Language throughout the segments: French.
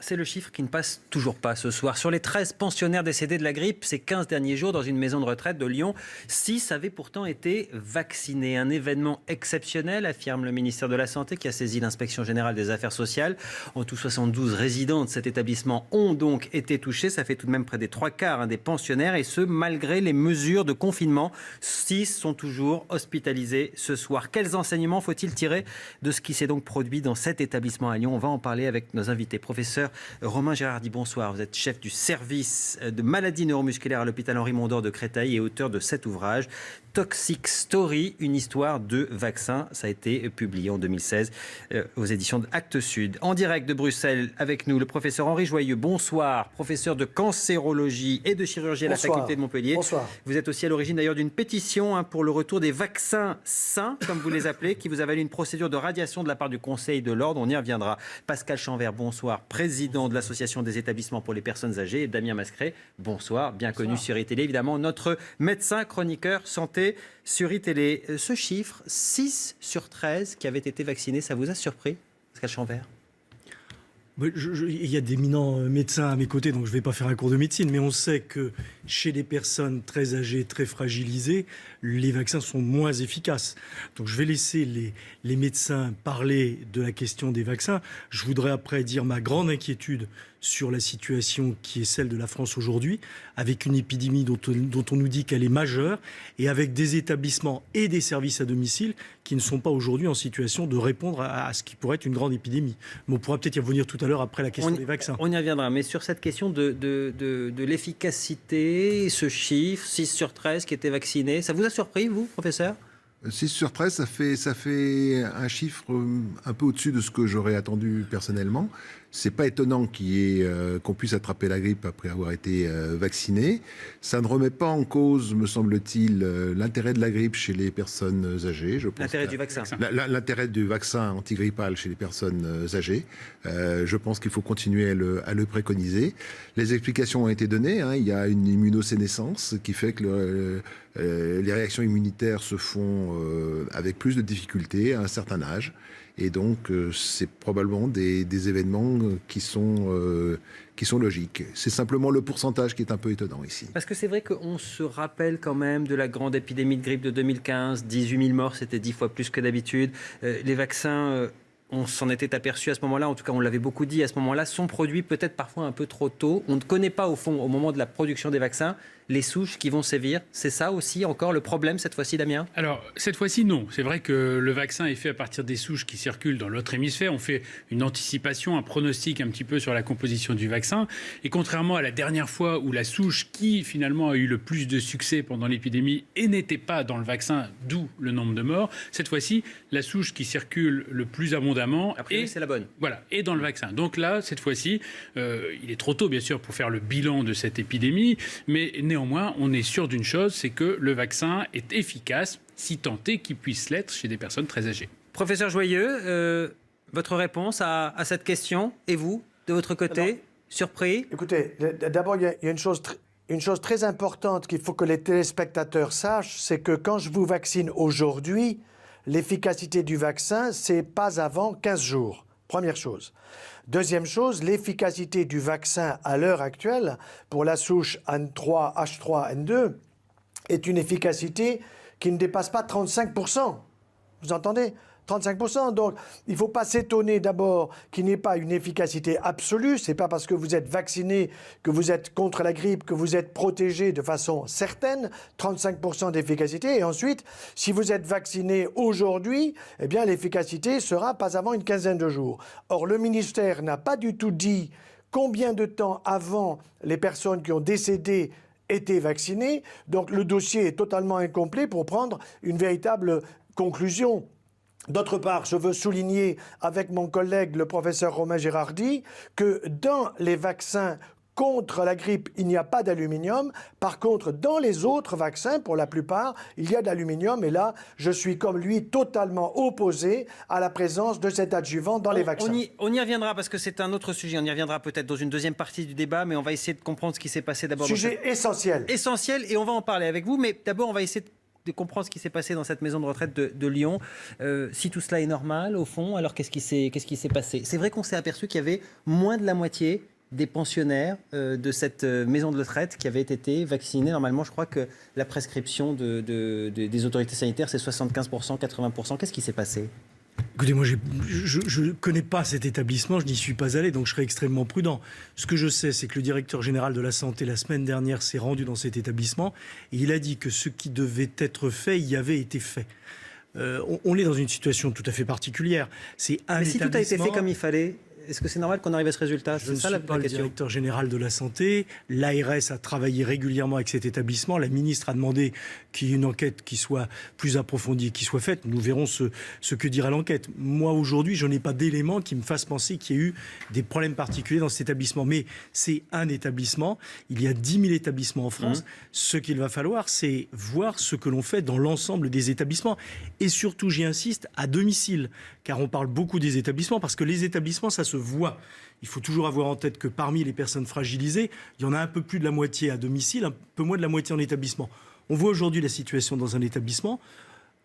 C'est le chiffre qui ne passe toujours pas ce soir. Sur les 13 pensionnaires décédés de la grippe ces 15 derniers jours dans une maison de retraite de Lyon, 6 avaient pourtant été vaccinés. Un événement exceptionnel, affirme le ministère de la Santé qui a saisi l'inspection générale des affaires sociales. En tout, 72 résidents de cet établissement ont donc été touchés. Ça fait tout de même près des 3/4 des pensionnaires et ce, malgré les mesures de confinement. 6 sont toujours hospitalisés ce soir. Quels enseignements faut-il tirer de ce qui s'est donc produit dans cet établissement à Lyon? On va en parler avec nos invités. Professeur Romain Gérardi, bonsoir. Vous êtes chef du service de maladies neuromusculaires à l'hôpital Henri Mondor de Créteil et auteur de cet ouvrage Toxic Story, une histoire de vaccin. Ça a été publié en 2016 aux éditions de Actes Sud. En direct de Bruxelles, avec nous, le professeur Henri Joyeux. Bonsoir, professeur de cancérologie et de chirurgie à la faculté de Montpellier. Bonsoir. Vous êtes aussi à l'origine d'ailleurs d'une pétition pour le retour des vaccins sains, comme vous les appelez, qui vous a valu une procédure de radiation de la part du Conseil de l'Ordre. On y reviendra. Pascal Chanvert, bonsoir, président de l'Association des établissements pour les personnes âgées. Et Damien Mascret, bonsoir, bien connu sur iTélé, évidemment, notre médecin chroniqueur santé sur iTélé. Ce chiffre, 6 sur 13 qui avaient été vaccinés, ça vous a surpris, Pascal Chanvert? Il y a d'éminents médecins à mes côtés, donc je ne vais pas faire un cours de médecine, mais on sait que chez les personnes très âgées, très fragilisées, les vaccins sont moins efficaces. Donc je vais laisser les médecins parler de la question des vaccins. Je voudrais après dire ma grande inquiétude sur la situation qui est celle de la France aujourd'hui, avec une épidémie dont on nous dit qu'elle est majeure, et avec des établissements et des services à domicile qui ne sont pas aujourd'hui en situation de répondre à ce qui pourrait être une grande épidémie. Mais on pourra peut-être y revenir tout à l'heure après la question des vaccins. On y reviendra, mais sur cette question de l'efficacité, ce chiffre, 6 sur 13 qui étaient vaccinés, ça vous a surpris, vous, professeur ? 6 sur 13, ça fait un chiffre un peu au-dessus de ce que j'aurais attendu personnellement. C'est pas étonnant qu'on puisse attraper la grippe après avoir été vacciné. Ça ne remet pas en cause, me semble-t-il, l'intérêt de la grippe chez les personnes âgées. L'intérêt du vaccin. L'intérêt du vaccin antigrippal chez les personnes âgées. Je pense qu'il faut continuer à le préconiser. Les explications ont été données. Il y a une immunosénescence qui fait que les réactions immunitaires se font avec plus de difficultés à un certain âge. Et donc, c'est probablement des événements qui sont logiques. C'est simplement le pourcentage qui est un peu étonnant ici. Parce que c'est vrai qu'on se rappelle quand même de la grande épidémie de grippe de 2015. 18 000 morts, c'était 10 fois plus que d'habitude. Les vaccins, on s'en était aperçu à ce moment-là, en tout cas on l'avait beaucoup dit à ce moment-là, sont produits peut-être parfois un peu trop tôt. On ne connaît pas au fond, au moment de la production des vaccins, les souches qui vont sévir. C'est ça aussi encore le problème cette fois-ci, Damien ? Alors, cette fois-ci, non. C'est vrai que le vaccin est fait à partir des souches qui circulent dans l'autre hémisphère. On fait une anticipation, un pronostic un petit peu sur la composition du vaccin. Et contrairement à la dernière fois où la souche qui finalement a eu le plus de succès pendant l'épidémie et n'était pas dans le vaccin, d'où le nombre de morts, cette fois-ci, la souche qui circule le plus abondamment c'est la bonne. Voilà, est dans le vaccin. Donc là, cette fois-ci, il est trop tôt, bien sûr, pour faire le bilan de cette épidémie, mais néanmoins, on est sûr d'une chose, c'est que le vaccin est efficace, si tant est qu'il puisse l'être chez des personnes très âgées. Professeur Joyeux, votre réponse à cette question, et vous, de votre côté, surpris ? Écoutez, d'abord, il y a une chose très importante qu'il faut que les téléspectateurs sachent, c'est que quand je vous vaccine aujourd'hui, l'efficacité du vaccin, c'est pas avant 15 jours. Première chose. Deuxième chose, l'efficacité du vaccin à l'heure actuelle pour la souche N3, H3, N2 est une efficacité qui ne dépasse pas 35%. Vous entendez ? 35%. Donc, il ne faut pas s'étonner d'abord qu'il n'y ait pas une efficacité absolue. Ce n'est pas parce que vous êtes vacciné que vous êtes contre la grippe, que vous êtes protégé de façon certaine. 35% d'efficacité. Et ensuite, si vous êtes vacciné aujourd'hui, eh bien, l'efficacité sera pas avant une quinzaine de jours. Or, le ministère n'a pas du tout dit combien de temps avant les personnes qui ont décédé étaient vaccinées. Donc, le dossier est totalement incomplet pour prendre une véritable conclusion. D'autre part, je veux souligner avec mon collègue, le professeur Romain Gérardi, que dans les vaccins contre la grippe, il n'y a pas d'aluminium. Par contre, dans les autres vaccins, pour la plupart, il y a de l'aluminium. Et là, je suis comme lui totalement opposé à la présence de cet adjuvant dans les vaccins. On y reviendra parce que c'est un autre sujet. On y reviendra peut-être dans une deuxième partie du débat, mais on va essayer de comprendre ce qui s'est passé d'abord. Sujet essentiel. Essentiel, et on va en parler avec vous. Mais d'abord, on va essayer de comprendre ce qui s'est passé dans cette maison de retraite de Lyon. Si tout cela est normal, au fond, alors qu'est-ce qui s'est passé? C'est vrai qu'on s'est aperçu qu'il y avait moins de la moitié des pensionnaires de cette maison de retraite qui avaient été vaccinés. Normalement, je crois que la prescription des autorités sanitaires, c'est 75%, 80%. Qu'est-ce qui s'est passé? Écoutez, moi, je ne connais pas cet établissement, je n'y suis pas allé, donc je serai extrêmement prudent. Ce que je sais, c'est que le directeur général de la santé, la semaine dernière, s'est rendu dans cet établissement et il a dit que ce qui devait être fait y avait été fait. On est dans une situation tout à fait particulière. C'est un Mais si tout a été fait comme il fallait, est-ce que c'est normal qu'on arrive à ce résultat? Je ne suis pas le directeur général de la santé. L'ARS a travaillé régulièrement avec cet établissement. La ministre a demandé qu'il y ait une enquête qui soit plus approfondie, qui soit faite. Nous verrons ce que dira l'enquête. Moi, aujourd'hui, je n'ai pas d'éléments qui me fassent penser qu'il y a eu des problèmes particuliers dans cet établissement. Mais c'est un établissement. Il y a 10 000 établissements en France. Ce qu'il va falloir, c'est voir ce que l'on fait dans l'ensemble des établissements. Et surtout, j'y insiste, à domicile. Car on parle beaucoup des établissements, parce que les établissements, ça se voit. Il faut toujours avoir en tête que parmi les personnes fragilisées, il y en a un peu plus de la moitié à domicile, un peu moins de la moitié en établissement. On voit aujourd'hui la situation dans un établissement.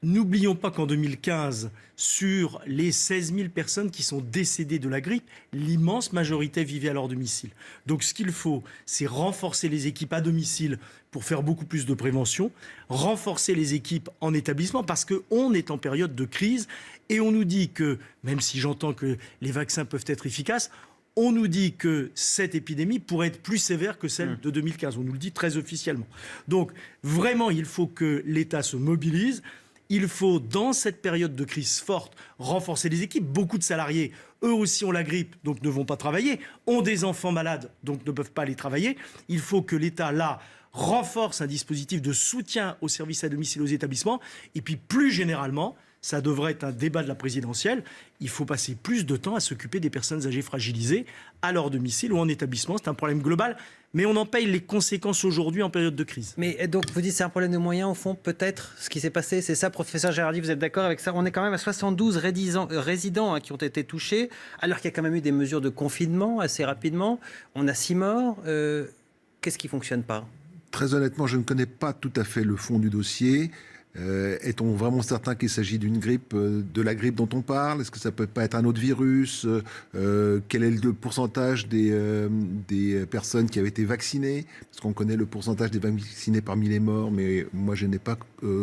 N'oublions pas qu'en 2015, sur les 16 000 personnes qui sont décédées de la grippe, l'immense majorité vivait à leur domicile. Donc ce qu'il faut, c'est renforcer les équipes à domicile pour faire beaucoup plus de prévention, renforcer les équipes en établissement parce qu'on est en période de crise et on nous dit que, même si j'entends que les vaccins peuvent être efficaces, on nous dit que cette épidémie pourrait être plus sévère que celle de 2015. On nous le dit très officiellement. Donc vraiment, il faut que l'État se mobilise. Il faut, dans cette période de crise forte, renforcer les équipes. Beaucoup de salariés, eux aussi ont la grippe, donc ne vont pas travailler, ont des enfants malades, donc ne peuvent pas aller travailler. Il faut que l'État, là, renforce un dispositif de soutien aux services à domicile aux établissements. Et puis, plus généralement, ça devrait être un débat de la présidentielle, il faut passer plus de temps à s'occuper des personnes âgées fragilisées à leur domicile ou en établissement. C'est un problème global, mais on en paye les conséquences aujourd'hui en période de crise. Mais donc vous dites c'est un problème de moyens au fond, peut-être ce qui s'est passé, c'est ça, professeur Gérardi, vous êtes d'accord avec ça? On est quand même à 72 résidents qui ont été touchés, alors qu'il y a quand même eu des mesures de confinement assez rapidement. On a 6 morts. Qu'est-ce qui ne fonctionne pas? Très honnêtement, je ne connais pas tout à fait le fond du dossier. Est-on vraiment certain qu'il s'agit d'une grippe, de la grippe dont on parle? Est-ce que ça peut pas être un autre virus? Quel est le pourcentage des personnes qui avaient été vaccinées? Parce qu'on connaît le pourcentage des vaccinés parmi les morts, mais moi je n'ai pas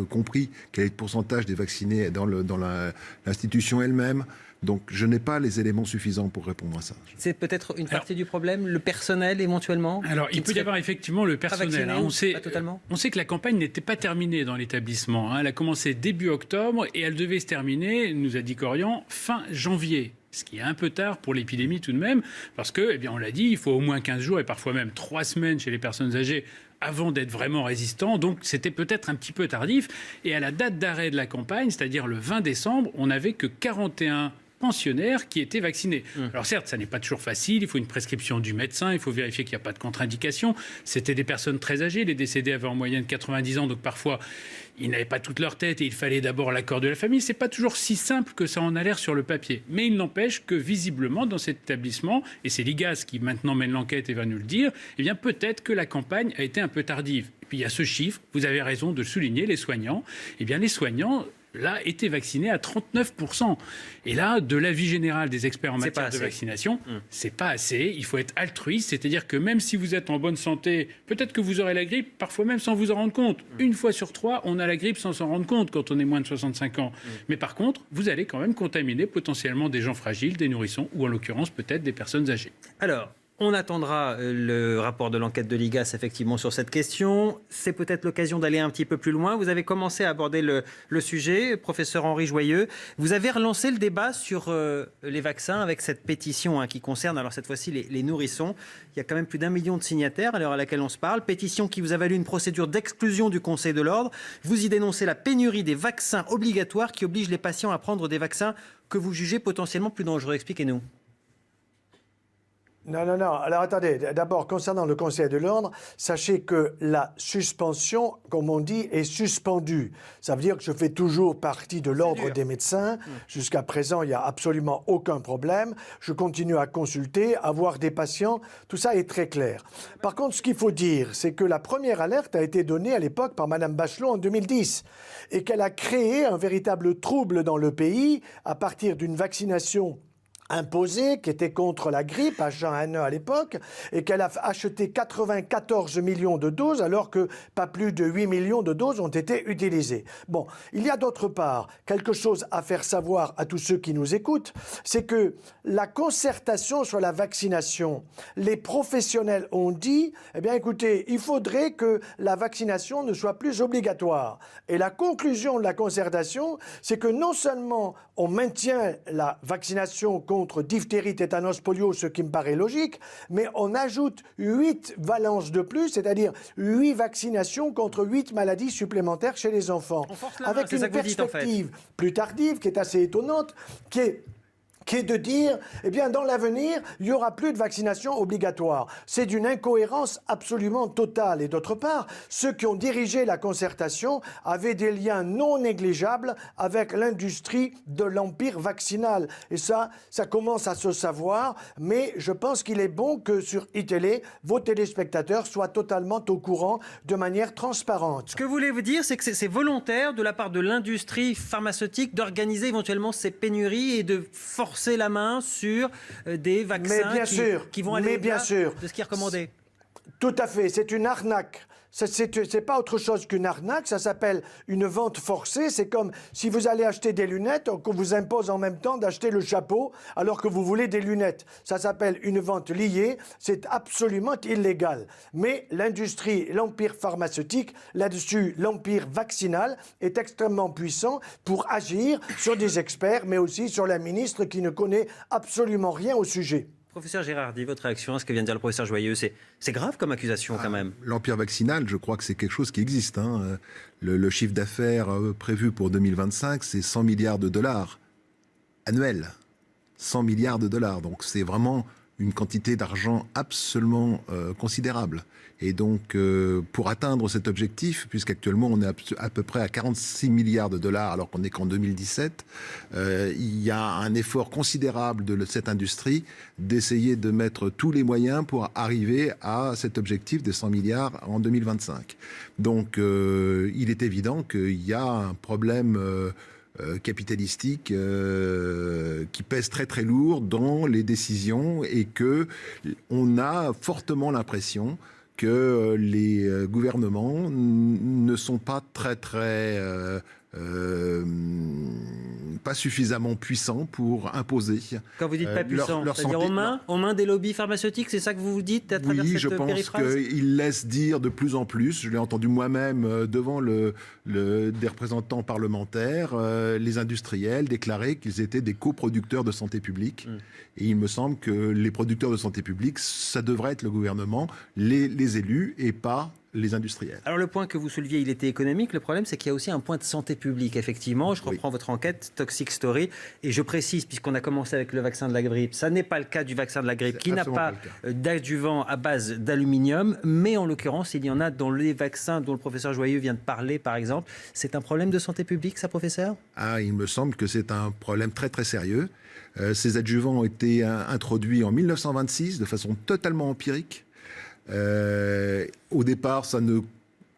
compris quel est le pourcentage des vaccinés dans l'institution elle-même. Donc je n'ai pas les éléments suffisants pour répondre à ça. C'est peut-être une partie du problème, le personnel éventuellement? Alors il peut y avoir effectivement le personnel. On sait que la campagne n'était pas terminée dans l'établissement. Elle a commencé début octobre et elle devait se terminer, nous a dit Corian, fin janvier. Ce qui est un peu tard pour l'épidémie tout de même, parce que, eh bien, on l'a dit, il faut au moins 15 jours et parfois même 3 semaines chez les personnes âgées avant d'être vraiment résistant. Donc c'était peut-être un petit peu tardif. Et à la date d'arrêt de la campagne, c'est-à-dire le 20 décembre, on n'avait que 41 pensionnaires qui étaient vaccinés. Alors certes, ça n'est pas toujours facile, il faut une prescription du médecin, il faut vérifier qu'il n'y a pas de contre-indication. C'était des personnes très âgées, les décédés avaient en moyenne 90 ans, donc parfois ils n'avaient pas toute leur tête et il fallait d'abord l'accord de la famille. C'est pas toujours si simple que ça en a l'air sur le papier. Mais il n'empêche que visiblement dans cet établissement, et c'est l'IGAS qui maintenant mène l'enquête et va nous le dire, eh bien peut-être que la campagne a été un peu tardive. Et puis il y a ce chiffre, vous avez raison de le souligner, les soignants. Eh bien les soignants là, étaient vaccinés à 39%. Et là, de l'avis général des experts en matière de vaccination, c'est pas assez. Il faut être altruiste, c'est-à-dire que même si vous êtes en bonne santé, peut-être que vous aurez la grippe, parfois même sans vous en rendre compte. Une fois sur 3, on a la grippe sans s'en rendre compte quand on est moins de 65 ans. Mais par contre, vous allez quand même contaminer potentiellement des gens fragiles, des nourrissons, ou en l'occurrence peut-être des personnes âgées. Alors, on attendra le rapport de l'enquête de l'IGAS effectivement sur cette question. C'est peut-être l'occasion d'aller un petit peu plus loin. Vous avez commencé à aborder le sujet, professeur Henri Joyeux. Vous avez relancé le débat sur les vaccins avec cette pétition qui concerne, alors cette fois-ci, les nourrissons. Il y a quand même plus d'1 million de signataires à l'heure à laquelle on se parle. Pétition qui vous a valu une procédure d'exclusion du Conseil de l'Ordre. Vous y dénoncez la pénurie des vaccins obligatoires qui oblige les patients à prendre des vaccins que vous jugez potentiellement plus dangereux. Expliquez-nous. Non. Alors attendez, d'abord, concernant le Conseil de l'Ordre, sachez que la suspension, comme on dit, est suspendue. Ça veut dire que je fais toujours partie de l'Ordre des médecins. Jusqu'à présent, il n'y a absolument aucun problème. Je continue à consulter, à voir des patients. Tout ça est très clair. Par contre, ce qu'il faut dire, c'est que la première alerte a été donnée à l'époque par Mme Bachelot en 2010 et qu'elle a créé un véritable trouble dans le pays à partir d'une vaccination imposée, qui était contre la grippe H1N1 à l'époque, et qu'elle a acheté 94 millions de doses, alors que pas plus de 8 millions de doses ont été utilisées. Bon, il y a d'autre part quelque chose à faire savoir à tous ceux qui nous écoutent, c'est que la concertation sur la vaccination, les professionnels ont dit, eh bien écoutez, il faudrait que la vaccination ne soit plus obligatoire. Et la conclusion de la concertation, c'est que non seulement on maintient la vaccination contre diphtérie, tétanos, polio, ce qui me paraît logique, mais on ajoute 8 valences de plus, c'est-à-dire 8 vaccinations contre 8 maladies supplémentaires chez les enfants. Avec une perspective plus tardive, qui est assez étonnante, qui est de dire, eh bien, dans l'avenir, il n'y aura plus de vaccination obligatoire. C'est d'une incohérence absolument totale. Et d'autre part, ceux qui ont dirigé la concertation avaient des liens non négligeables avec l'industrie de l'empire vaccinal. Et ça commence à se savoir, mais je pense qu'il est bon que sur iTélé, vos téléspectateurs soient totalement au courant de manière transparente. Ce que vous voulez vous dire, c'est que c'est volontaire de la part de l'industrie pharmaceutique d'organiser éventuellement ces pénuries et de forcer la main sur des vaccins qui vont aller au-delà de ce qui est recommandé. Tout à fait, c'est une arnaque. C'est pas autre chose qu'une arnaque, ça s'appelle une vente forcée. C'est comme si vous allez acheter des lunettes, qu'on vous impose en même temps d'acheter le chapeau alors que vous voulez des lunettes. Ça s'appelle une vente liée, c'est absolument illégal. Mais l'industrie, l'empire pharmaceutique, là-dessus, l'empire vaccinal est extrêmement puissant pour agir sur des experts, mais aussi sur la ministre qui ne connaît absolument rien au sujet. Professeur Girardi, votre réaction à ce que vient de dire le professeur Joyeux, c'est grave comme accusation quand même. L'empire vaccinal, je crois que c'est quelque chose qui existe. Hein. Le chiffre d'affaires prévu pour 2025, c'est 100 milliards de dollars annuels. 100 milliards de dollars. Donc c'est vraiment une quantité d'argent absolument considérable. Et donc, pour atteindre cet objectif, puisqu'actuellement on est à peu près à 46 milliards de dollars alors qu'on n'est qu'en 2017, il y a un effort considérable de cette industrie d'essayer de mettre tous les moyens pour arriver à cet objectif des 100 milliards en 2025. Donc, il est évident qu'il y a un problème capitalistique qui pèse très très lourd dans les décisions et que on a fortement l'impression que les gouvernements ne sont pas pas suffisamment puissants pour imposer. Quand vous dites pas puissants, c'est-à-dire aux mains des lobbies pharmaceutiques, c'est ça que vous vous dites à travers cette périphrase ? Oui, je pense qu'ils laissent dire de plus en plus, je l'ai entendu moi-même devant des représentants parlementaires, les industriels déclarer qu'ils étaient des coproducteurs de santé publique. Et il me semble que les producteurs de santé publique, ça devrait être le gouvernement, les élus et pas les industriels. Alors le point que vous souleviez, il était économique. Le problème, c'est qu'il y a aussi un point de santé publique. Effectivement, je reprends votre enquête Toxic Story et je précise, puisqu'on a commencé avec le vaccin de la grippe, ça n'est pas le cas du vaccin de la grippe qui n'a pas d'adjuvant à base d'aluminium, mais en l'occurrence, il y en a dans les vaccins dont le professeur Joyeux vient de parler, par exemple. C'est un problème de santé publique, ça, professeur ? Il me semble que c'est un problème très très sérieux. Ces adjuvants ont été introduits en 1926 de façon totalement empirique. Au départ, ça ne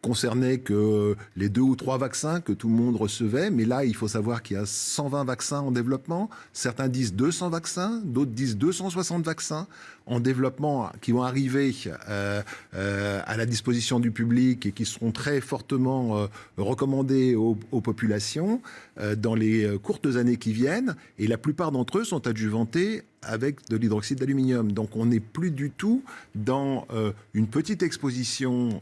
concernait que les 2 ou 3 vaccins que tout le monde recevait, mais là, il faut savoir qu'il y a 120 vaccins en développement. Certains disent 200 vaccins, d'autres disent 260 vaccins en développement qui vont arriver à la disposition du public et qui seront très fortement recommandés aux populations dans les courtes années qui viennent. Et la plupart d'entre eux sont adjuvantés avec de l'hydroxyde d'aluminium. Donc on n'est plus du tout dans une petite exposition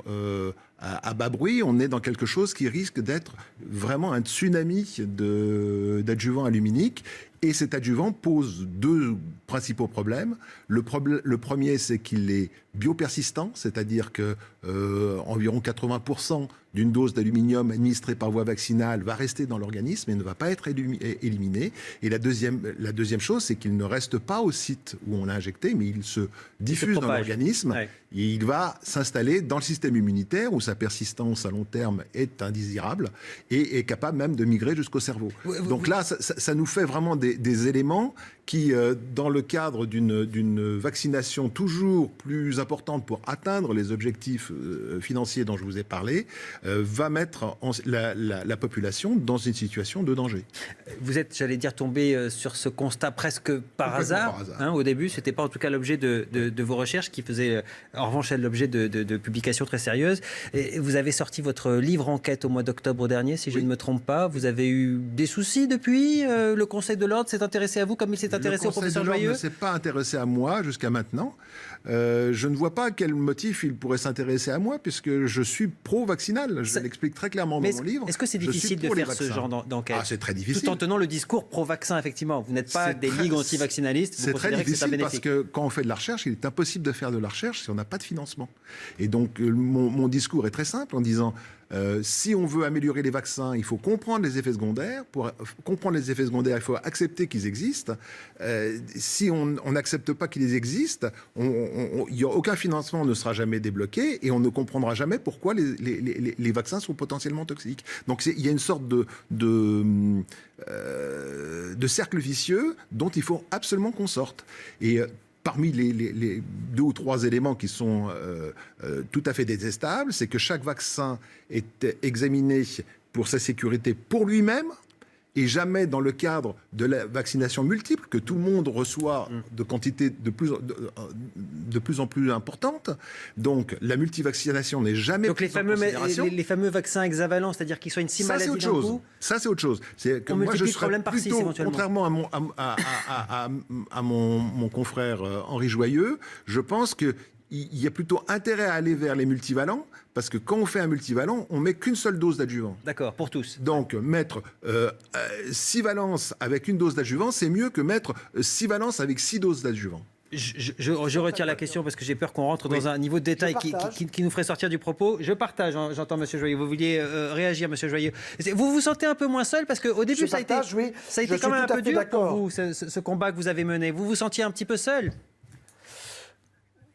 à bas bruit, on est dans quelque chose qui risque d'être vraiment un tsunami d'adjuvants aluminiques. Et cet adjuvant pose 2 principaux problèmes. Le premier, c'est qu'il est biopersistant, c'est-à-dire que environ 80% d'une dose d'aluminium administrée par voie vaccinale va rester dans l'organisme et ne va pas être éliminé. Et la deuxième chose, c'est qu'il ne reste pas au site où on l'a injecté, mais il se diffuse dans l'organisme. Ouais. Et il va s'installer dans le système immunitaire où sa persistance à long terme est indésirable et est capable même de migrer jusqu'au cerveau. Donc là, ça nous fait vraiment des éléments qui, dans le cadre d'une vaccination toujours plus importante pour atteindre les objectifs financiers dont je vous ai parlé, va mettre la population dans une situation de danger. Vous êtes, j'allais dire, tombé sur ce constat presque par hasard. Hein, au début, ce n'était pas en tout cas l'objet de vos recherches qui faisaient... En revanche, l'objet de publications très sérieuses. Et vous avez sorti votre livre enquête au mois d'octobre dernier, si je ne me trompe pas. Vous avez eu des soucis depuis le Conseil de l'Ordre s'est intéressé à vous comme il s'est intéressé au professeur Joyeux ? Le Conseil de l'Ordre ne s'est pas intéressé à moi jusqu'à maintenant. Je ne vois pas quel motif il pourrait s'intéresser à moi, puisque je suis pro-vaccinal. Je l'explique très clairement dans mon livre. Est-ce que c'est difficile de faire ce genre d'enquête ? C'est très difficile. Tout en tenant le discours pro-vaccin, effectivement. Vous n'êtes pas des ligues anti-vaccinalistes. C'est très difficile parce que quand on fait de la recherche, il est impossible de faire de la recherche si on n'a pas de financement. Et donc, mon discours est très simple en disant si on veut améliorer les vaccins, il faut comprendre les effets secondaires. Pour comprendre les effets secondaires, il faut accepter qu'ils existent. Si on n'accepte pas qu'ils existent, aucun financement ne sera jamais débloqué et on ne comprendra jamais pourquoi les vaccins sont potentiellement toxiques. Donc, il y a une sorte de cercle vicieux dont il faut absolument qu'on sorte. Et parmi les 2 ou 3 éléments qui sont tout à fait détestables, c'est que chaque vaccin est examiné pour sa sécurité pour lui-même et jamais dans le cadre de la vaccination multiple que tout le monde reçoit de quantité de plus en plus importante. Donc la multivaccination n'est jamais prise en considération. Les fameux vaccins hexavalents, c'est-à-dire qu'ils soient une si maladie d'un coup. Ça, c'est autre chose. C'est que moi, je serais plutôt, contrairement à mon confrère Henri Joyeux, je pense qu'il y a plutôt intérêt à aller vers les multivalents, parce que quand on fait un multivalent, on met qu'une seule dose d'adjuvant. D'accord, pour tous. Donc, mettre 6 valences avec une dose d'adjuvant, c'est mieux que mettre 6 valences avec 6 doses d'adjuvant. Je retire la question parce que j'ai peur qu'on rentre dans un niveau de détail qui nous ferait sortir du propos. Je partage, j'entends M. Joyeux. Vous vouliez réagir, M. Joyeux. Vous vous sentez un peu moins seul parce qu'au début, ça a été quand même un peu dur pour vous, ce combat que vous avez mené. Vous vous sentiez un petit peu seul ?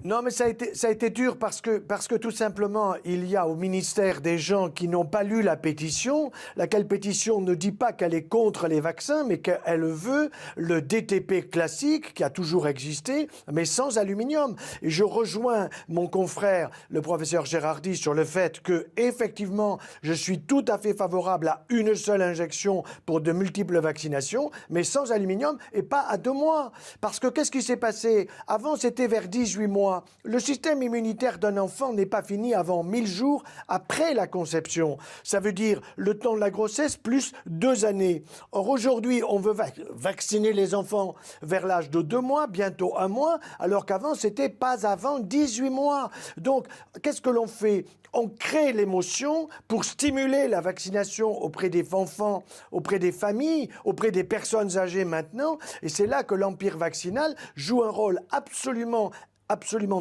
Non, mais ça a été dur parce que tout simplement, il y a au ministère des gens qui n'ont pas lu la pétition, laquelle pétition ne dit pas qu'elle est contre les vaccins, mais qu'elle veut le DTP classique qui a toujours existé, mais sans aluminium. Et je rejoins mon confrère, le professeur Gérardi, sur le fait que, effectivement, je suis tout à fait favorable à une seule injection pour de multiples vaccinations, mais sans aluminium et pas à 2 mois. Parce que qu'est-ce qui s'est passé ? Avant, c'était vers 18 mois. Le système immunitaire d'un enfant n'est pas fini avant 1000 jours après la conception. Ça veut dire le temps de la grossesse plus 2 années. Or, aujourd'hui, on veut vacciner les enfants vers l'âge de 2 mois, bientôt 1 mois, alors qu'avant, c'était pas avant 18 mois. Donc, qu'est-ce que l'on fait ? On crée l'émotion pour stimuler la vaccination auprès des enfants, auprès des familles, auprès des personnes âgées maintenant. Et c'est là que l'empire vaccinal joue un rôle absolument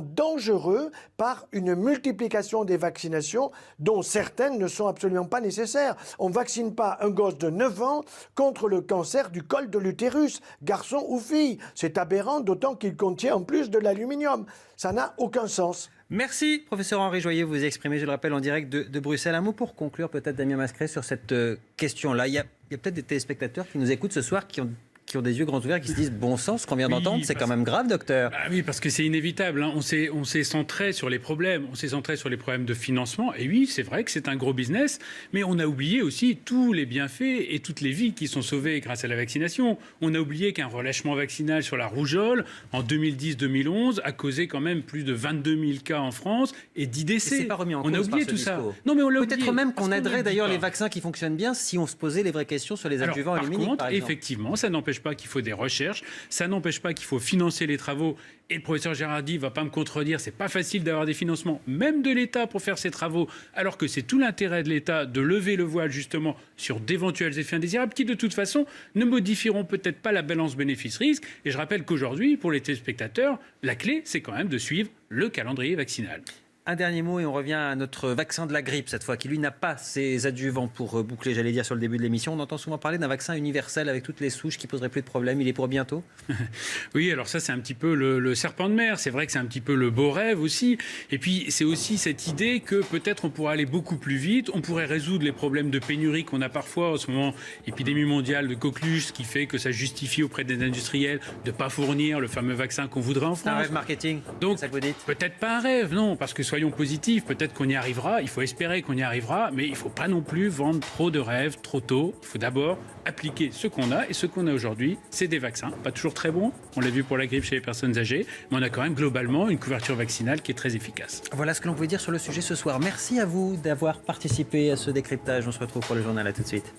dangereux par une multiplication des vaccinations dont certaines ne sont absolument pas nécessaires. On ne vaccine pas un gosse de 9 ans contre le cancer du col de l'utérus, garçon ou fille. C'est aberrant, d'autant qu'il contient en plus de l'aluminium. Ça n'a aucun sens. Merci, professeur Henri Joyeux. Vous vous exprimez, je le rappelle, en direct de Bruxelles. Un mot pour conclure, peut-être, Damien Mascret, sur cette question-là. Il y a peut-être des téléspectateurs qui nous écoutent ce soir qui ont des yeux grands ouverts, qui se disent bon sang, ce qu'on vient d'entendre, c'est quand même grave, docteur. Oui, parce que c'est inévitable. Hein. On s'est centré sur les problèmes. On s'est centré sur les problèmes de financement. Et oui, c'est vrai que c'est un gros business, mais on a oublié aussi tous les bienfaits et toutes les vies qui sont sauvées grâce à la vaccination. On a oublié qu'un relâchement vaccinal sur la rougeole en 2010-2011 a causé quand même plus de 22 000 cas en France et 10 décès. C'est pas remis en cause. On a oublié tout ça. Non, mais on l'a oublié. Peut-être même qu'on aiderait d'ailleurs les vaccins qui fonctionnent bien si on se posait les vraies questions sur les adjuvants aluminiques, par exemple. Effectivement, ça n'empêche pas qu'il faut des recherches, ça n'empêche pas qu'il faut financer les travaux. Et le professeur Gérardi ne va pas me contredire, c'est pas facile d'avoir des financements, même de l'État, pour faire ces travaux, alors que c'est tout l'intérêt de l'État de lever le voile justement sur d'éventuels effets indésirables qui de toute façon ne modifieront peut-être pas la balance bénéfice-risque. Et je rappelle qu'aujourd'hui, pour les téléspectateurs, la clé, c'est quand même de suivre le calendrier vaccinal. Un dernier mot et on revient à notre vaccin de la grippe cette fois, qui lui n'a pas ses adjuvants pour boucler, j'allais dire, sur le début de l'émission. On entend souvent parler d'un vaccin universel avec toutes les souches qui poserait plus de problème. Il est pour bientôt? Oui, alors ça c'est un petit peu le serpent de mer. C'est vrai que c'est un petit peu le beau rêve aussi. Et puis c'est aussi cette idée que peut-être on pourrait aller beaucoup plus vite. On pourrait résoudre les problèmes de pénurie qu'on a parfois en ce moment. Épidémie mondiale de coqueluche, ce qui fait que ça justifie auprès des industriels de ne pas fournir le fameux vaccin qu'on voudrait en France. Un rêve marketing, donc, c'est ça que vous dites? Peut-être pas un rêve, non, parce que soyons positifs, peut-être qu'on y arrivera, il faut espérer qu'on y arrivera, mais il ne faut pas non plus vendre trop de rêves trop tôt. Il faut d'abord appliquer ce qu'on a, et ce qu'on a aujourd'hui, c'est des vaccins. Pas toujours très bons, on l'a vu pour la grippe chez les personnes âgées, mais on a quand même globalement une couverture vaccinale qui est très efficace. Voilà ce que l'on pouvait dire sur le sujet ce soir. Merci à vous d'avoir participé à ce décryptage. On se retrouve pour le journal, à tout de suite.